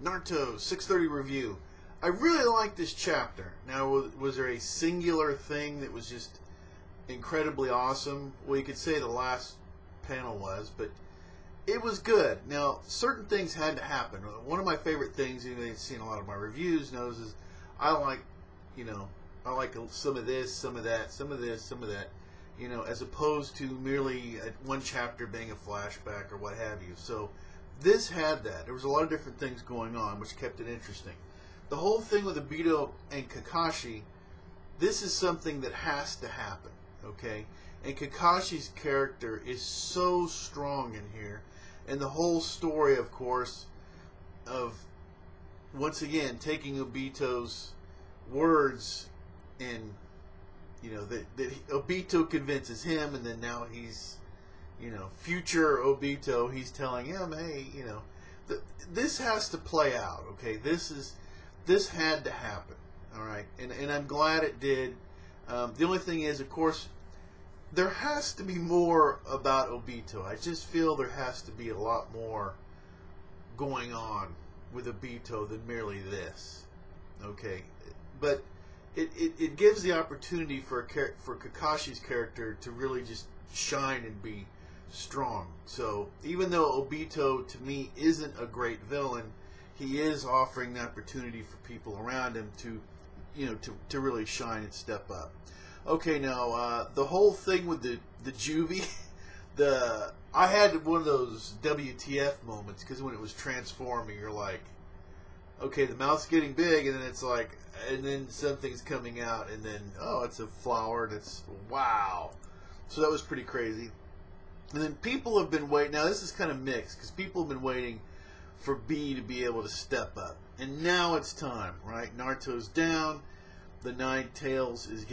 Naruto 630 review. I really like this chapter. Now, was there a singular thing that was just incredibly awesome? Well, you could say the last panel was, but it was good. Now, certain things had to happen. One of my favorite things, anybody that's seen a lot of my reviews knows, is I like, I like some of this, some of that, some of this, some of that, as opposed to merely one chapter being a flashback or what have you. So this had that. There was a lot of different things going on, which kept it interesting. The whole thing with Obito and Kakashi, this is something that has to happen, okay? And Kakashi's character is so strong in here. And the whole story, of course, of, once again, taking Obito's words and, that Obito convinces him, and then now he's, future Obito, he's telling him, hey, this has to play out, okay? This had to happen, all right? And I'm glad it did. The only thing is, of course, there has to be more about Obito. I just feel there has to be a lot more going on with Obito than merely this, okay? But it gives the opportunity for Kakashi's character to really just shine and be strong. So even though Obito, to me, isn't a great villain, he is offering the opportunity for people around him to, to really shine and step up. Okay, now the whole thing with the juvie, I had one of those WTF moments, because when it was transforming, you're like, okay, the mouth's getting big, and then it's like, and then something's coming out, and then, oh, it's a flower, and it's, wow. So that was pretty crazy. And then people have been waiting. Now, this is kind of mixed, because people have been waiting for B to be able to step up. And now it's time, right? Naruto's down. The Nine Tails is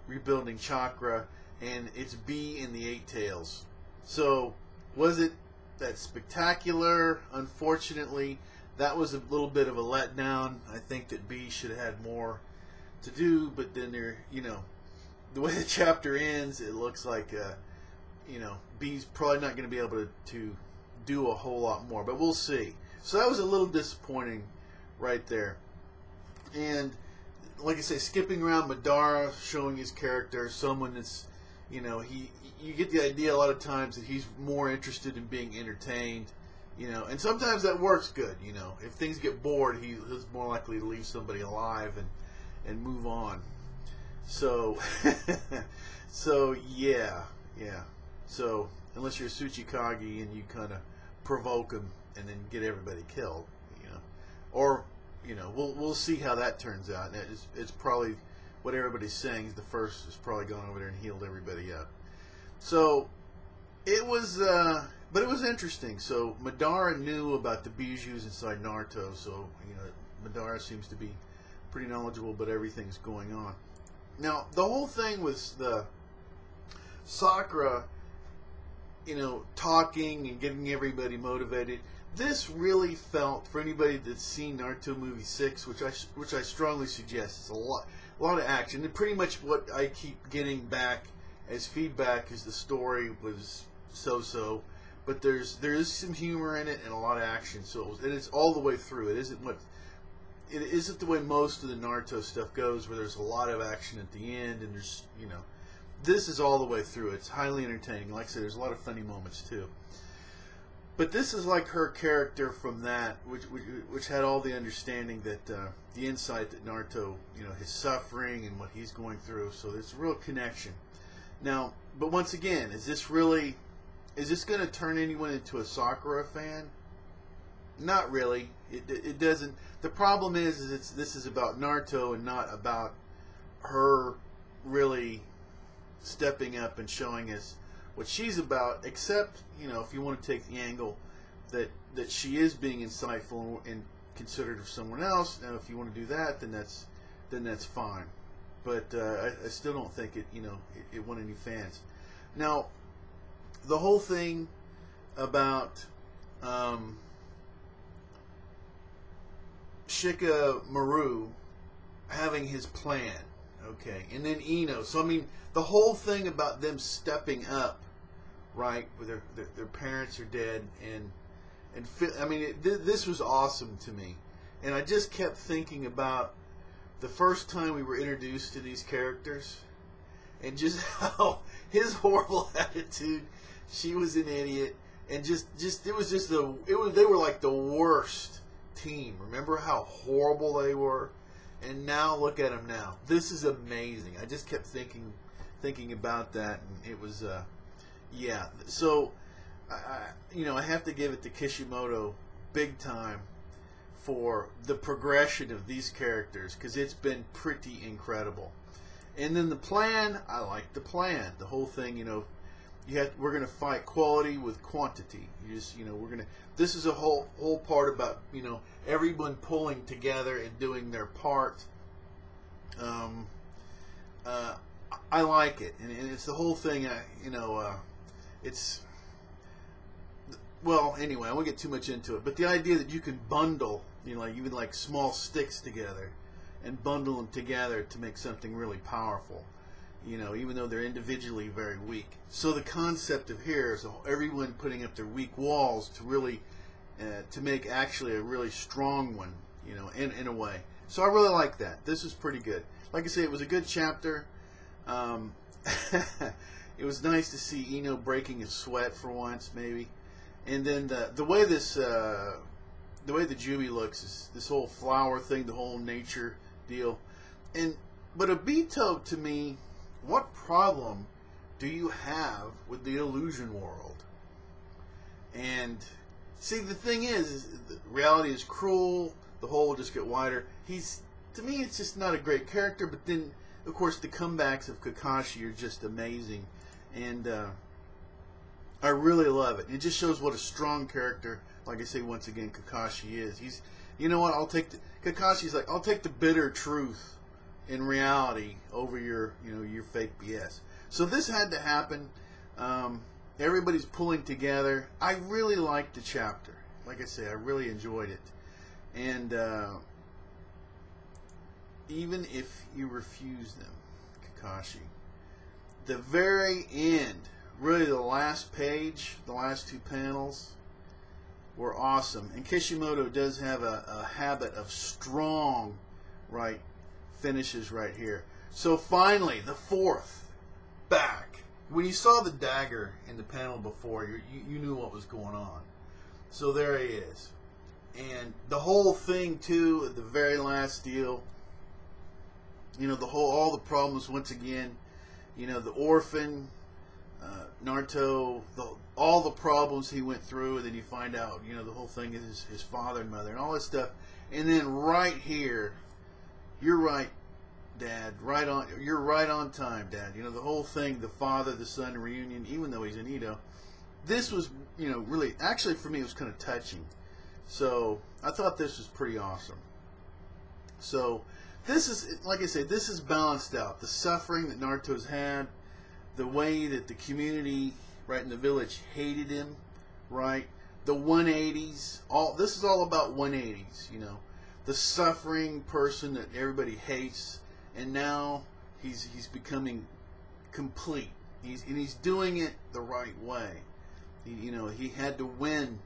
rebuilding chakra, and it's B in the Eight Tails. So, was it that spectacular? Unfortunately, that was a little bit of a letdown. I think that B should have had more to do, but then the way the chapter ends, it looks like, B's probably not going to be able to do a whole lot more, but we'll see. So that was a little disappointing right there. And like I say, skipping around Madara, showing his character, someone that's, you get the idea a lot of times that he's more interested in being entertained, and sometimes that works good, If things get bored, he's more likely to leave somebody alive and move on. So, yeah. So, unless you're Tsuchikage and you kind of provoke him and then get everybody killed, or, we'll see how that turns out. And it's probably what everybody's saying. The first has probably gone over there and healed everybody up. So, it was, but it was interesting. So, Madara knew about the bijous inside Naruto, so, Madara seems to be pretty knowledgeable about everything's going on. Now, the whole thing with the Sakura, talking and getting everybody motivated, this really felt, for anybody that's seen Naruto movie 6, which I strongly suggest, it's a lot of action, and pretty much what I keep getting back as feedback is the story was so-so, but there is some humor in it and a lot of action, and it's all the way through. It isn't the way most of the Naruto stuff goes, where there's a lot of action at the end, and there's, this is all the way through. It's highly entertaining. Like I said, there's a lot of funny moments too. But this is like her character from that, which had all the understanding that the insight that Naruto, his suffering and what he's going through. So there's a real connection. Now, but once again, is this going to turn anyone into a Sakura fan? Not really. It doesn't. The problem is this is about Naruto and not about her really stepping up and showing us what she's about, except, if you want to take the angle that she is being insightful and considerate of someone else. Now, if you want to do that, then that's fine. But I still don't think it won any fans. Now, the whole thing about Shikamaru having his plan, okay, and then Ino. So I mean, the whole thing about them stepping up, right? Where their parents are dead, and I mean, this was awesome to me. And I just kept thinking about the first time we were introduced to these characters, and just how his horrible attitude. She was an idiot, and they were like the worst team. Remember how horrible they were, and now look at them now. This is amazing. I just kept thinking about that, and it was yeah. So I have to give it to Kishimoto big time for the progression of these characters, because it's been pretty incredible. And then the plan, I like the plan. The whole thing, we're going to fight quality with quantity. This is a whole part about, everyone pulling together and doing their part. I like it, and it's the whole thing. It's, well, anyway, I won't get too much into it, but the idea that you can bundle, even like small sticks together, and bundle them together to make something really powerful, even though they're individually very weak. So the concept of here is everyone putting up their weak walls to really, to make actually a really strong one, in a way. So I really like that. This is pretty good. Like I say, it was a good chapter. It was nice to see Ino breaking a sweat for once, maybe. And then the way the Jubi looks is this whole flower thing, the whole nature deal. But Obito, to me, what problem do you have with the illusion world? And see, the thing is reality is cruel. The hole will just get wider. To me, it's just not a great character. But then, of course, the comebacks of Kakashi are just amazing, and I really love it. It just shows what a strong character, like I say once again, Kakashi is. He's, Kakashi's like, I'll take the bitter truth in reality over your fake BS. So this had to happen. Everybody's pulling together. I really liked the chapter. Like I say, I really enjoyed it. And even if you refuse them, Kakashi, the very end, really the last page, the last two panels, were awesome. And Kishimoto does have a habit of strong, finishes right here. So finally, the fourth, back. When you saw the dagger in the panel before, you knew what was going on. So there he is. And the whole thing, too, the very last deal, all the problems once again, the orphan, Naruto, all the problems he went through, and then you find out, the whole thing is his father and mother and all this stuff. And then right here, you're right, Dad, you're right on time, Dad. The whole thing, the father, the son reunion, even though he's an Edo, this was, really, actually for me, it was kind of touching. So I thought this was pretty awesome. So this is, like I say, this is balanced out. The suffering that Naruto's had, the way that the community right in the village hated him, right? The 180s, this is all about 180s, the suffering person that everybody hates, and now he's becoming complete. He's doing it the right way. He had to win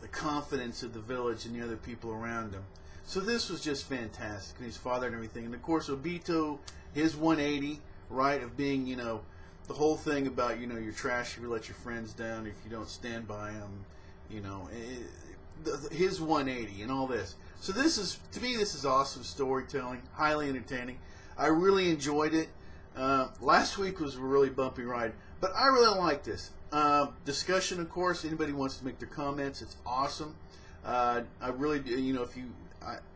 the confidence of the village and the other people around him. So this was just fantastic, and his father and everything. And of course, Obito, his 180, right, of being, the whole thing about, you're trash if you let your friends down, if you don't stand by them, his 180 and all this. So this is, to me, this is awesome storytelling, highly entertaining. I really enjoyed it. Last week was a really bumpy ride, but I really like this. Discussion, of course, anybody wants to make their comments, it's awesome. I really do,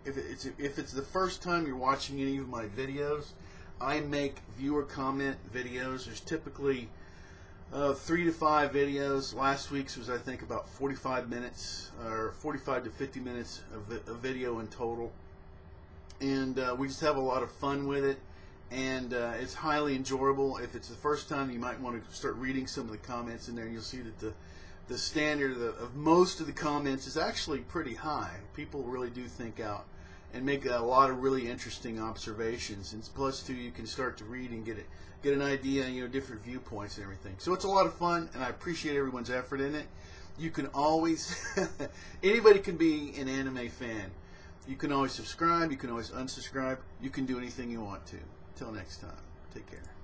if it's the first time you're watching any of my videos, I make viewer comment videos. There's typically 3 to 5 videos. Last week's was, I think, about 45 minutes, or 45 to 50 minutes of video in total. And we just have a lot of fun with it. And it's highly enjoyable. If it's the first time, you might want to start reading some of the comments in there, and you'll see that the standard of most of the comments is actually pretty high. People really do think out and make a lot of really interesting observations. And plus, too, you can start to read and get an idea, different viewpoints and everything. So it's a lot of fun, and I appreciate everyone's effort in it. You can always, anybody can be an anime fan. You can always subscribe. You can always unsubscribe. You can do anything you want to. Till next time. Take care.